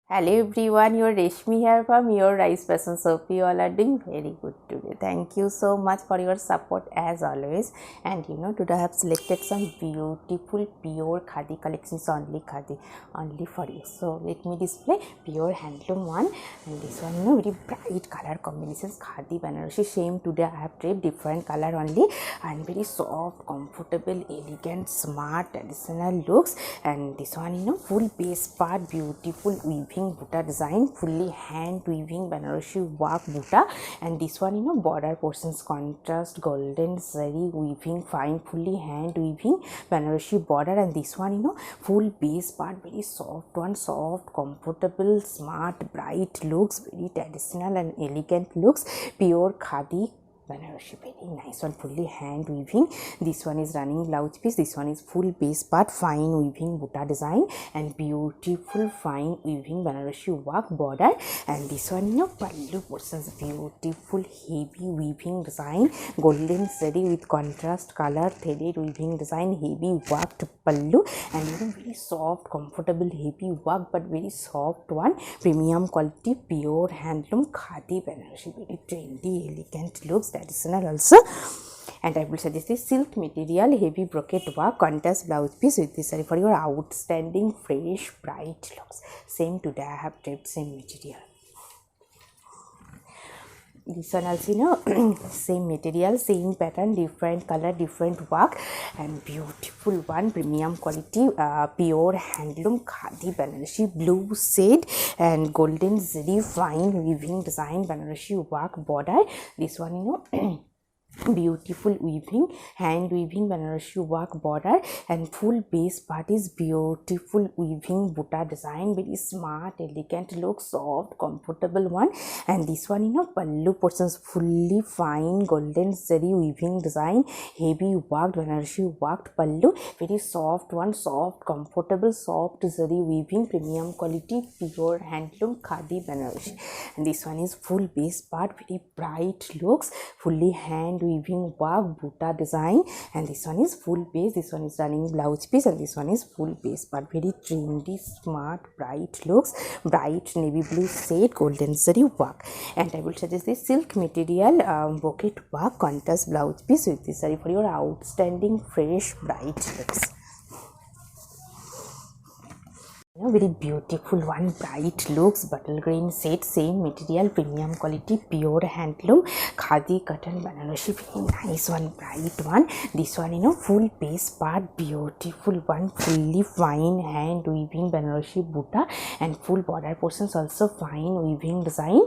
Hello everyone, your Reshmi here from your Rice Fashion Shop. You all are doing very good today. Thank you so much for your support as always. And today I have selected some beautiful pure khadi collections, only for you. So let me display pure handloom one, and this one very bright color combinations, khadi Banarasi. Same today I have tried different color only, and very soft, comfortable, elegant, smart, traditional looks. And this one full base part, beautiful weaving buta design, fully hand weaving Banarasi work buta. And this one border portions contrast golden zari weaving, fine fully hand weaving Banarasi border. And this one full base part, very soft one, soft, comfortable, smart, bright looks, very traditional and elegant looks, pure khadi Banarasi, very nice one, fully hand weaving. This one is running blouse piece. This one is full base part, fine weaving buta design and beautiful fine weaving Banarasi work border. And this one pallu portions, beautiful heavy weaving design, golden zari with contrast color threaded weaving design, heavy worked pallu, and very soft, comfortable, heavy work but very soft one, premium quality, pure handloom khadi Banarasi, very trendy, elegant looks, traditional also. And I will suggest this silk material, heavy brocade work, contrast blouse piece with this saree for your outstanding, fresh, bright looks. Same today I have tried same material. This one also same material, same pattern, different color, different work, and beautiful one, premium quality, pure handloom khadi Banarasi, blue shade and golden zari fine weaving design Banarasi work border. This one beautiful weaving, hand weaving Banarasi work border, and full base part is beautiful weaving buta design, very smart, elegant look, soft, comfortable one. And this one pallu portions, fully fine golden zari weaving design, heavy worked Banarasi worked pallu, very soft one, soft, comfortable, soft zari weaving, premium quality, pure handloom khadi Banarasi. And this one is full base part, very bright looks, fully hand weaving work buta design. And this one is full base, this one is running blouse piece, and this one is full base part, very trendy, smart, bright looks, bright navy blue shade, golden zari work. And I will suggest this silk material bouquet work, contrast blouse piece with this saree for your outstanding, fresh, bright looks. Very beautiful one, bright looks, bottle green shade, same material, premium quality, pure handloom khadi cotton Banarasi, very nice one, bright one. This one full base part, beautiful one, fully fine hand weaving Banarasi buta, and full border portions also fine weaving design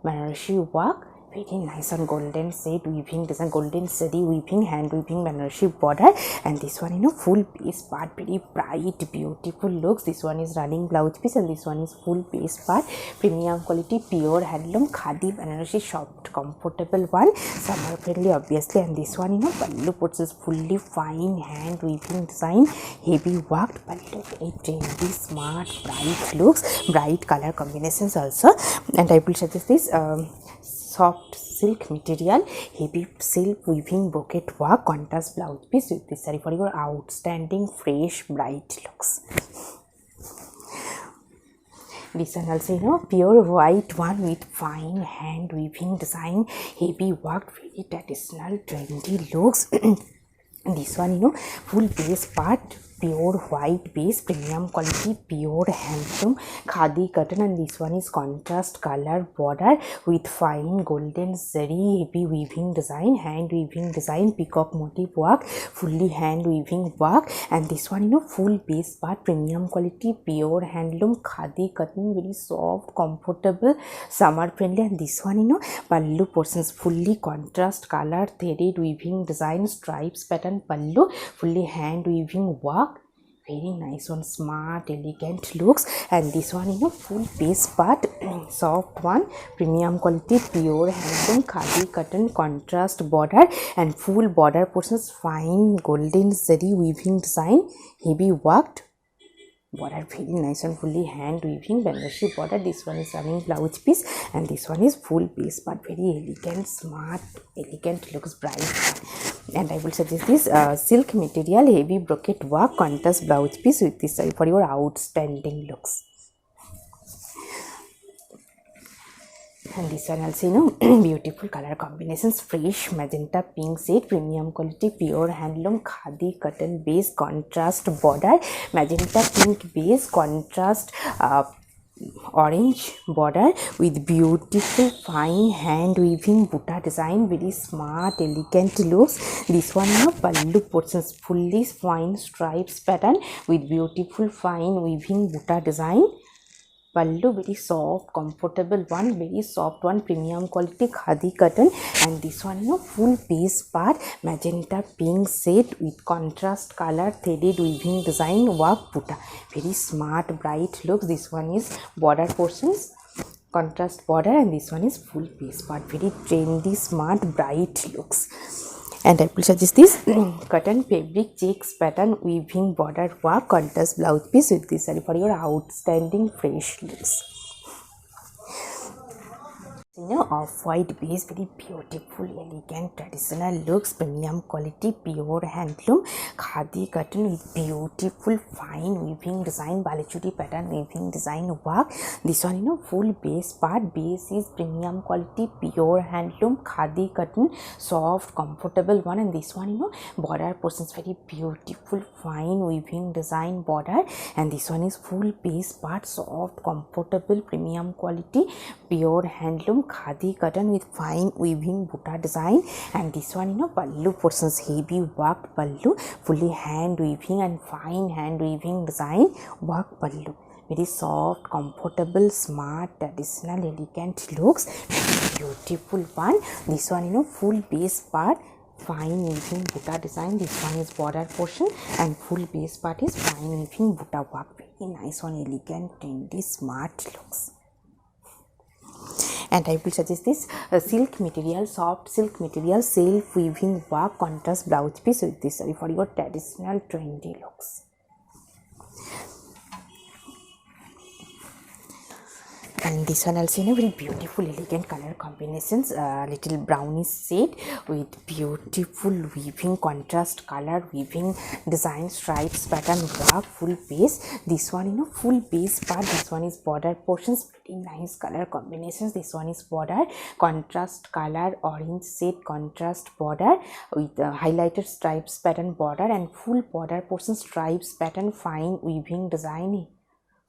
Banarasi work, very nice on golden shade weaving design, golden zari weaving, hand weaving Banarasi border. And this one full base part, very bright, beautiful looks. This one is running blouse piece, and this one is full base part, premium quality, pure handloom khadi Banarasi, soft, comfortable one, summer friendly obviously. And this one pallu portions, fully fine hand weaving design, heavy worked pallu, very trendy, smart, bright looks, bright color combinations also. And I will suggest this soft silk material, heavy silk weaving bouquet work, contrast blouse piece with this saree for your outstanding, fresh, bright looks. This one also pure white one with fine hand weaving design, heavy work, very traditional, trendy looks. This one full base part, pure white base, premium quality, pure handloom khadi cotton. And this one is contrast color border with fine golden zari, heavy weaving design, hand weaving design, peacock motif work, fully hand weaving work. And this one full base part, premium quality, pure handloom khadi cotton, very soft, comfortable, summer friendly. And this one pallu portions, fully contrast color threaded weaving design, stripes pattern pallu, fully hand weaving work, very nice one, smart, elegant looks. And this one full base part, soft one, premium quality, pure handloom khadi cotton, contrast border, and full border portions, fine golden zari weaving design, heavy worked border, very nice and fully hand weaving Banarasi border. This one is running blouse piece, and this one is full base part, very elegant, smart, elegant looks, bright. And I will suggest this silk material, heavy brocade work, contrast blouse piece with this saree for your outstanding looks. And this one also beautiful color combinations, fresh magenta pink shade, premium quality pure handloom khadi cotton base, contrast border, magenta pink base, contrast orange border with beautiful fine hand weaving butta design, very smart elegant looks. This one pallu portions, fully fine stripes pattern with beautiful fine weaving butta design. Pallu very soft comfortable one, very soft one, premium quality khadi cotton. And this one full base part magenta pink shade with contrast color threaded weaving design work butta, very smart bright looks. This one is border portions, contrast border, and this one is full base part, very trendy smart bright looks. And I will suggest this cotton fabric checks pattern weaving border work contrast blouse piece with this saree for your outstanding fresh looks. Off-white base, very beautiful elegant traditional looks, premium quality pure handloom khadi cotton with beautiful fine weaving design, balichuri pattern weaving design work. This one full base part, base is premium quality pure handloom khadi cotton, soft comfortable one. And this one border portions, very beautiful fine weaving design border. And this one is full base part, soft comfortable premium quality pure handloom khadi cotton with fine weaving butta design. And this one pallu portions, heavy worked pallu, fully hand weaving and fine hand weaving design work pallu, very soft comfortable smart traditional elegant looks, beautiful one. This one full base part fine weaving butta design. This one is border portion and full base part is fine weaving butta work, very nice one, elegant trendy smart looks. And I will suggest this silk material, soft silk material, self weaving work contrast blouse piece with this saree for your traditional trendy looks. And this one also very beautiful elegant color combinations, little brownish shade with beautiful weaving contrast color weaving design stripes pattern work, full base. This one full base part, this one is border portions, pretty nice color combinations. This one is border contrast color orange shade contrast border with highlighted stripes pattern border, and full border portion stripes pattern fine weaving design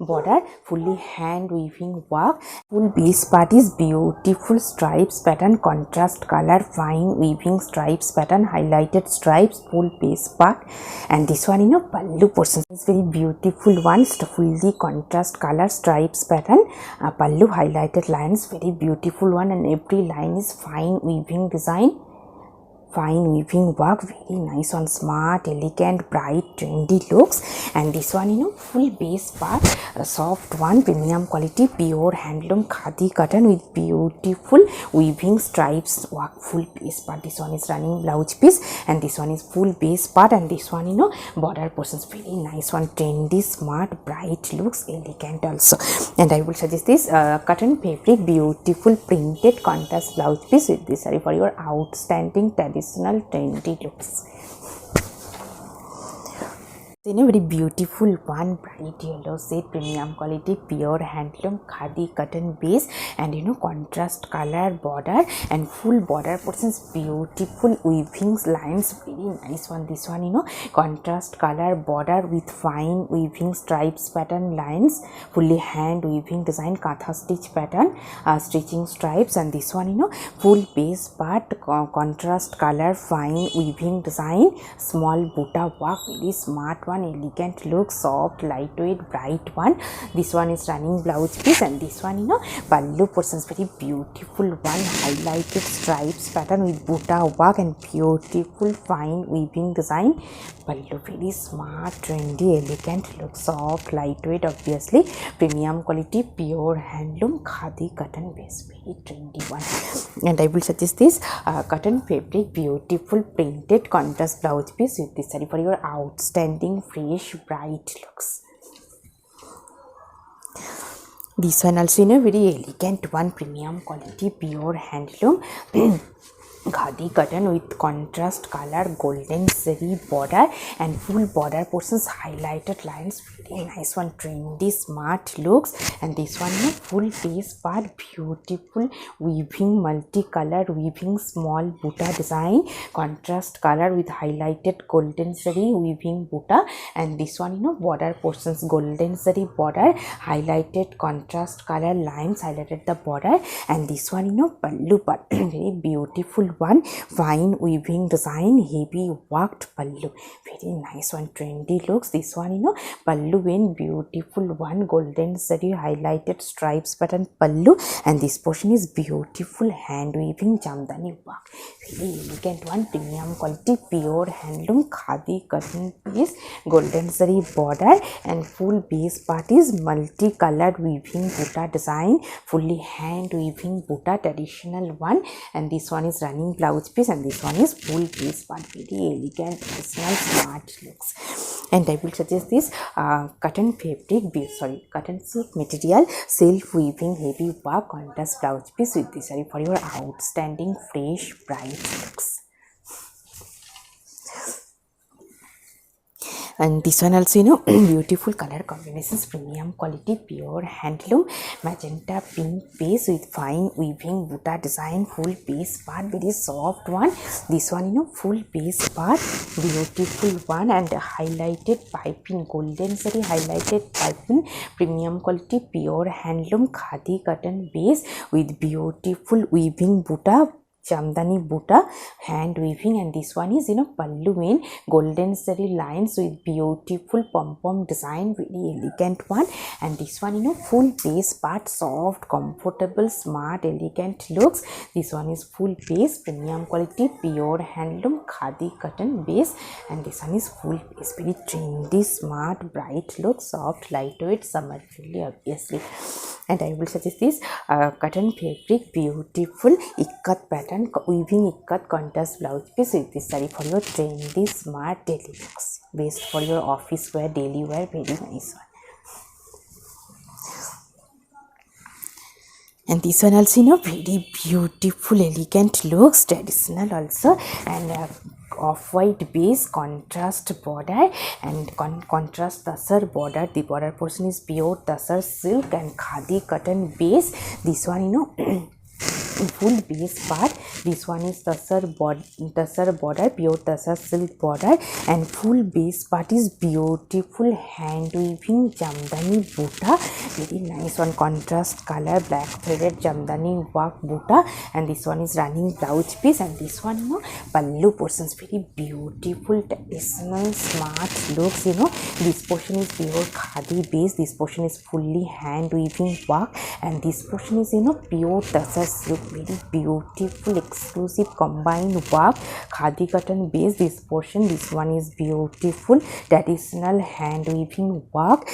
border, fully hand weaving work. Full base part is beautiful stripes pattern contrast color fine weaving stripes pattern highlighted stripes, full base part. And this one pallu portion is very beautiful one, fully contrast color stripes pattern, pallu highlighted lines, very beautiful one, and every line is fine weaving design, fine weaving work, very nice one, smart elegant bright trendy looks. And this one full base part, a soft one, premium quality pure handloom khadi cotton with beautiful weaving stripes work, full base part. This one is running blouse piece and this one is full base part. And this one border portions, very nice one, trendy smart bright looks, elegant also. And I will suggest this cotton fabric beautiful printed contrast blouse piece with this saree for your outstanding traditional trendy looks. Very beautiful one, bright yellow shade, premium quality pure handloom khadi cotton base, and contrast color border and full border portions, beautiful weavings lines, very nice one. This one contrast color border with fine weaving stripes pattern lines, fully hand weaving design, katha stitch pattern, stitching stripes. And this one full base part, contrast color fine weaving design, small butta work, very smart one, elegant look, soft lightweight bright one. This one is running blouse piece and this one pallu portions, very beautiful one, highlighted stripes pattern with butta work and beautiful fine weaving design, pallu, very smart trendy elegant look, soft lightweight, obviously premium quality pure handloom khadi cotton base, very trendy one. And I will suggest this cotton fabric beautiful printed contrast blouse piece with this saree for your outstanding fresh bright looks. This one also very elegant one, premium quality pure handloom khadi cotton with contrast color golden zari border and full border portions, highlighted lines, very nice one, trendy smart looks. And this one full face part, beautiful weaving, multicolor weaving, small buta design, contrast color with highlighted golden zari weaving buta. And this one border portions, golden zari border, highlighted contrast color lines highlighted the border. And this one pallu part, very beautiful one, fine weaving design, heavy worked pallu, very nice one, trendy looks. This one pallu in beautiful one, golden zari highlighted stripes pattern pallu. And this portion is beautiful hand weaving jamdani work, very elegant one, premium quality, pure handloom khadi cotton piece, golden zari border. And full base part is multicolored weaving buta design, fully hand weaving buta, traditional one. And this one is running blouse piece, and this one is full base part, very elegant, personal, smart looks. And I will suggest this cotton fabric, cotton silk material, self weaving heavy work contrast blouse piece with this saree for your outstanding fresh bright looks. And this one also beautiful color combinations, premium quality, pure handloom, magenta pink base with fine weaving buta design, full base part, very soft one. This one full base part, beautiful one, and highlighted piping, golden zari highlighted piping, premium quality, pure handloom khadi cotton base with beautiful weaving buta, jamdani buta, hand weaving. And this one is pallu in golden zari lines with beautiful pom-pom design, very elegant one. And this one full base part, soft, comfortable, smart, elegant looks. This one is full base, premium quality, pure handloom khadi cotton base. And this one is full base, very trendy, smart, bright look, soft, lightweight, summer friendly obviously. And I will suggest this cotton fabric, beautiful ikat pattern, weaving ikat contrast blouse piece with this saree for your trendy, smart daily looks, best for your office wear, daily wear, very nice one. And this one also very beautiful, elegant looks, traditional also. And off-white base, contrast border, and contrast tasar border. The border portion is pure tasar silk and khadi cotton base. This one full base part, this one is tasar border, pure tasar silk border. And full base part is beautiful hand weaving jamdani buta, very nice one, contrast color, black threaded jamdani work buta. And this one is running blouse piece. And this one pallu portions, very beautiful, traditional, smart looks. This portion is pure khadi base, this portion is fully hand weaving work, and this portion is pure tasar silk, very beautiful, exclusive combined work, khadi cotton base. This portion, this one is beautiful, traditional hand weaving work,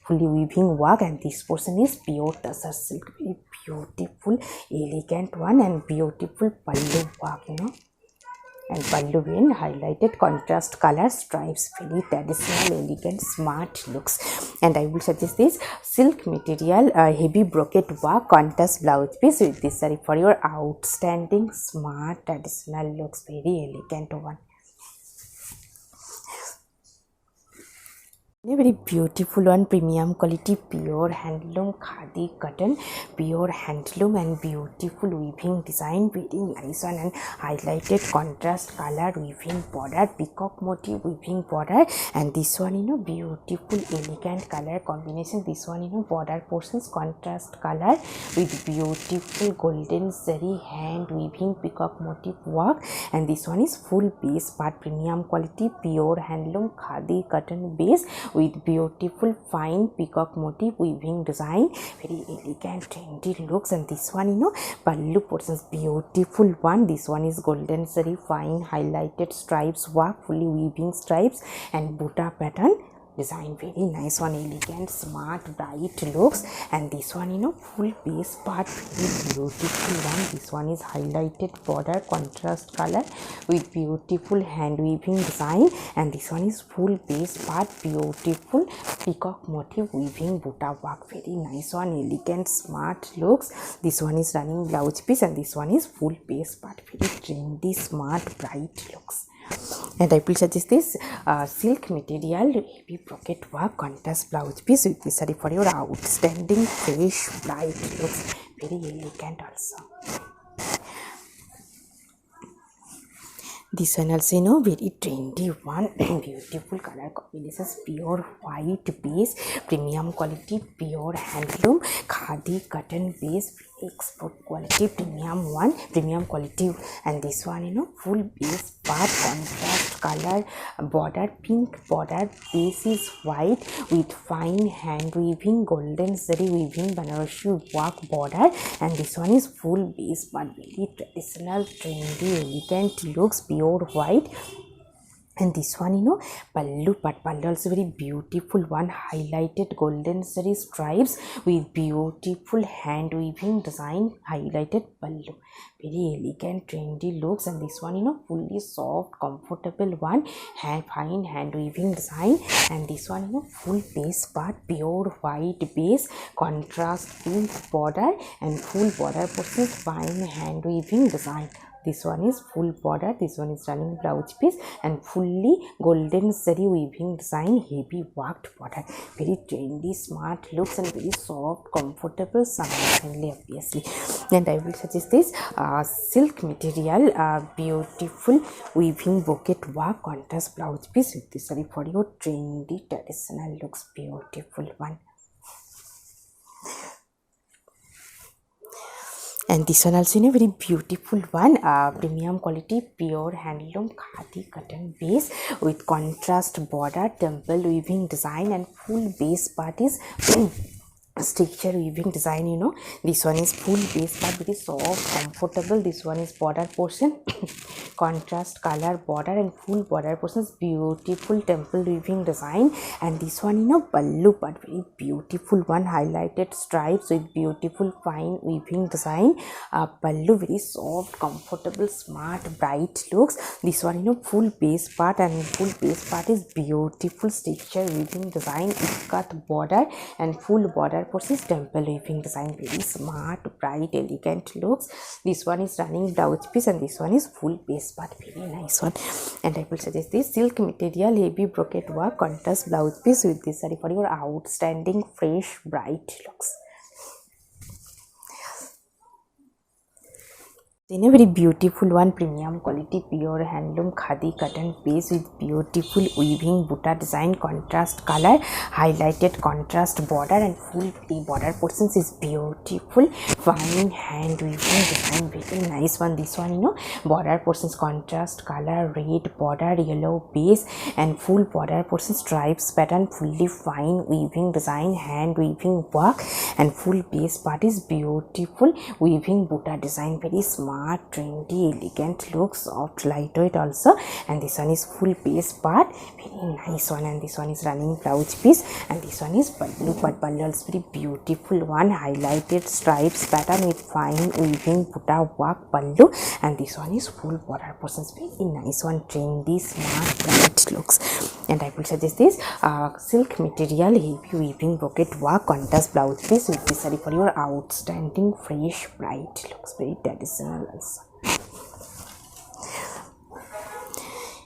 fully weaving work. And this portion is pure tasar silk, very beautiful, elegant one, and beautiful pallu work, and pallu in highlighted contrast color stripes, very traditional, elegant, smart looks. And I will suggest this silk material, heavy brocade work, contrast blouse piece with this saree for your outstanding, smart, traditional looks, very elegant one. A very beautiful one, premium quality, pure handloom khadi cotton, pure handloom, and beautiful weaving design, very nice one, and highlighted contrast color weaving border, peacock motif weaving border. And this one beautiful, elegant color combination. This one border portions, contrast color with beautiful golden zari hand weaving peacock motif work. And this one is full base part, premium quality, pure handloom khadi cotton base with beautiful fine peacock motif weaving design, very elegant, trendy looks. And this one pallu portions, beautiful one. This one is golden zari fine highlighted stripes work, fully weaving stripes and buta pattern, design, very nice one, elegant, smart, bright looks. And this one, full base part, very beautiful one. This one is highlighted border, contrast color with beautiful hand weaving design. And this one is full base part, beautiful peacock motif weaving buta work, very nice one, elegant, smart looks. This one is running blouse piece, and this one is full base part, very trendy, smart, bright looks. And I will suggest this silk material, heavy pocket work, contrast blouse piece with this saree for your outstanding, fresh, bright looks, very elegant also. This one also, very trendy one, beautiful color combinations, pure white base, premium quality, pure handloom, khadi cotton base, export quality, premium quality. And this one, full base part, contrast color border, pink border, base is white with fine hand weaving, golden zari weaving, Banarasi work border. And this one is full base part, very traditional, trendy, elegant looks, pure white. And this one, pallu part, pallu also very beautiful one, highlighted golden zari stripes with beautiful hand weaving design, highlighted pallu, very elegant, trendy looks. And this one, fully soft, comfortable one, fine hand weaving design. And this one, full base part, pure white base, contrast pink border, and full border portion, fine hand weaving design. This one is full border, this one is running blouse piece, and fully golden zari weaving design, heavy worked border, very trendy, smart looks, and very soft, comfortable, summer friendly obviously. And I will suggest this silk material, beautiful weaving bouquet work, contrast blouse piece with this saree for your trendy, traditional looks, beautiful one. And this one also, very beautiful one, premium quality, pure handloom, khadi cotton base with contrast border, temple weaving design, and full base part is structure weaving design. This one is full base part, very soft, comfortable. This one is border portion, contrast color border, and full border portion is beautiful temple weaving design. And this one, pallu part, very beautiful one, highlighted stripes with beautiful fine weaving design, pallu, very soft, comfortable, smart, bright looks. This one, full base part, and full base part is beautiful structure weaving design, ikat border, and full border portion is temple weaving design, very smart, bright, elegant looks. This one is running blouse piece, and this one is full base part, very nice one. And I will suggest this silk material, heavy brocade work, contrast blouse piece with this saree for your outstanding, fresh, bright looks. Then a very beautiful one, premium quality, pure handloom, khadi cotton base with beautiful weaving buta design, contrast color, highlighted contrast border, and full border portions is beautiful, fine hand weaving design, very nice one. This one, border portions, contrast color, red border, yellow base, and full border portions, stripes pattern, fully fine weaving design, hand weaving work, and full base part is beautiful weaving buta design, very smart, trendy, elegant looks, soft, lightweight also. And this one is full base part, very nice one. And this one is running blouse piece, and this one is pallu part, pallu also very beautiful one, highlighted stripes pattern with fine weaving buta work pallu. And this one is full border portions, very nice one, trendy, smart, bright looks. And I will suggest this silk material, heavy weaving brocade work, contrast blouse piece with this saree for your outstanding, fresh, bright looks, very traditional also.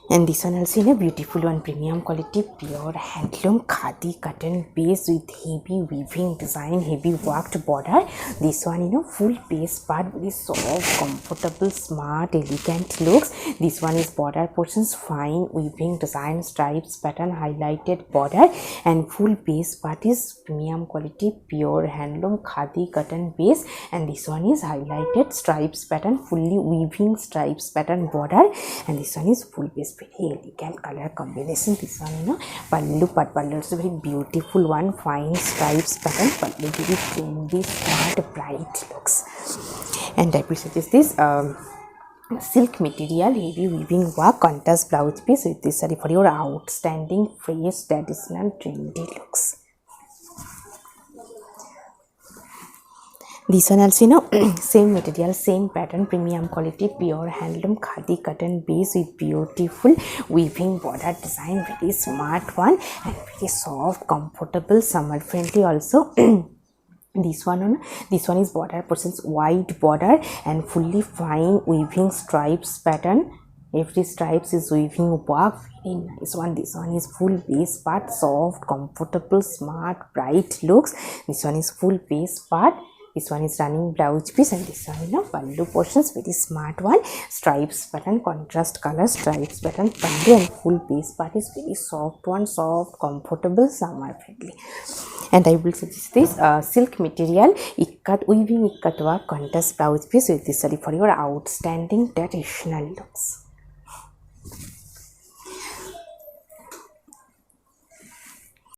And this one also in a beautiful one, premium quality, pure handloom, khadi cotton base with heavy weaving design, heavy worked border. This one, full base part, very soft, comfortable, smart, elegant looks. This one is border portions, fine weaving design, stripes pattern, highlighted border, and full base part is premium quality, pure handloom, khadi cotton base. And this one is highlighted stripes pattern, fully weaving stripes pattern border. And this one is full base, very elegant color combination. This one, pallu part, pallu is a very beautiful one, fine stripes pattern, pallu very trendy, smart, bright looks. And I will suggest this silk material, heavy weaving work, contrast blouse piece with this saree for your outstanding fresh traditional trendy looks. This one also, same material, same pattern, premium quality, pure handloom khadi cotton base with beautiful weaving border design, very smart one and very soft, comfortable, summer friendly also. This one is border portions, wide border and fully fine weaving stripes pattern. Every stripes is weaving work, very nice one. This one is full base part, soft, comfortable, smart, bright looks. This one is full base part. This one is running blouse piece and this one pallu portions, very smart one. Stripes pattern, contrast color, stripes pattern, pallu and full base part is very soft one, soft, comfortable, summer friendly. And I will suggest this silk material, ikat weaving ikat work, contrast blouse piece with this saree for your outstanding traditional looks.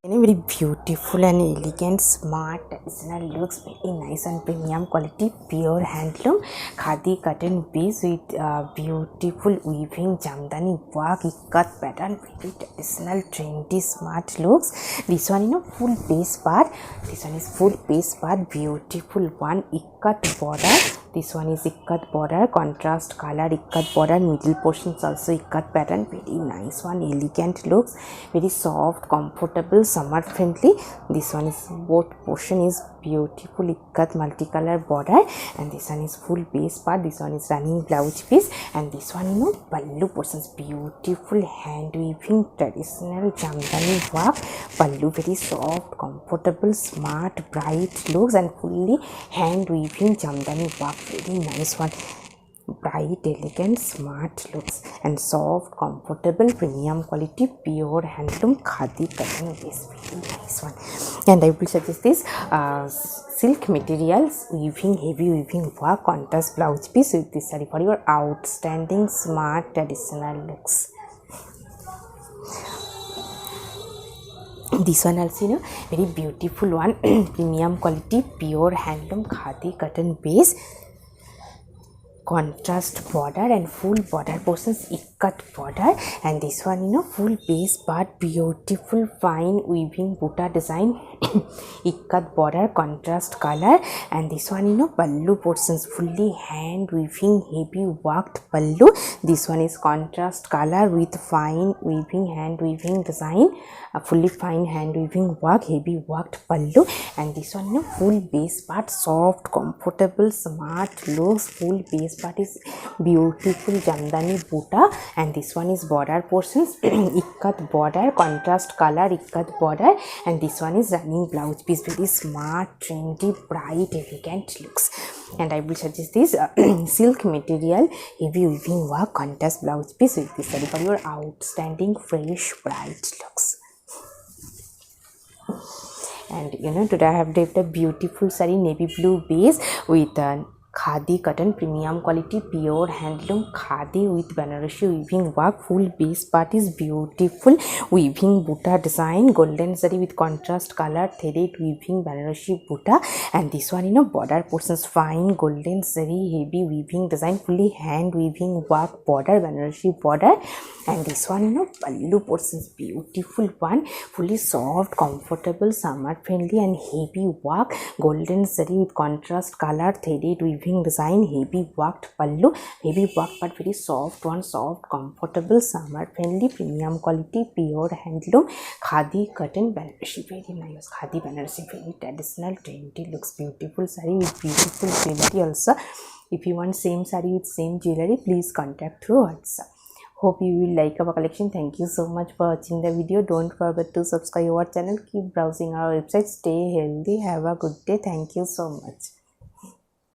Very beautiful and elegant, smart, traditional looks, very nice and premium quality, pure handloom khadi cotton base with beautiful weaving jamdani work, ikat pattern, very traditional, trendy, smart looks. This one full base part. This one is full base part, beautiful one, ikat border. This one is ikat border, contrast color, ikat border, middle portions also ikat pattern, very nice one, elegant looks, very soft, comfortable, summer friendly. This one is both portion is beautiful ikat multicolor border and this one is full base part. This one is running blouse piece and this one pallu portions, beautiful hand weaving traditional jamdani work, pallu very soft, comfortable, smart, bright looks and fully hand weaving jamdani work, very nice one, bright, elegant, smart looks and soft, comfortable, premium quality, pure handloom khadi cotton base, very nice one. And I will suggest this silk materials, weaving, heavy weaving work, contrast blouse piece with this saree for your outstanding, smart, traditional looks. This one also very beautiful one, premium quality, pure handloom khadi cotton base, contrast border and full border portions ikat border and this one full base part, beautiful fine weaving buta design ikat border, contrast color and this one pallu portions, fully hand weaving, heavy worked pallu. This one is contrast color with fine weaving, hand weaving design, fully fine hand weaving work, heavy worked pallu and this one full base part, soft, comfortable, smart looks, full base part is beautiful jamdani buta and this one is border portions ikat border, contrast color ikat border and this one is running blouse piece, very smart, trendy, bright, elegant looks. And I will suggest this silk material, heavy weaving work, contrast blouse piece with this saree for your outstanding, fresh, bright looks. And today I have draped a beautiful saree, navy blue base with khadi cotton, premium quality, pure handloom khadi with Banarasi weaving work, full base part is beautiful weaving buta design, golden zari with contrast color, thread weaving Banarasi buta and this one border portions, fine golden zari, heavy weaving design, fully hand weaving work border, Banarasi border and this one pallu portions, beautiful one, fully soft, comfortable, summer friendly and heavy work, golden zari with contrast color, threaded weaving design, heavy worked pallu, heavy work but very soft one, soft, comfortable, summer friendly, premium quality, pure handloom khadi cotton Banarasi, very nice khadi Banarasi, very traditional, trendy looks, beautiful saree with beautiful jewelry also. If you want same saree with same jewelry, please contact through WhatsApp. Hope you will like our collection. Thank you so much for watching the video. Don't forget to subscribe our channel. Keep browsing our website. Stay healthy. Have a good day. Thank you so much.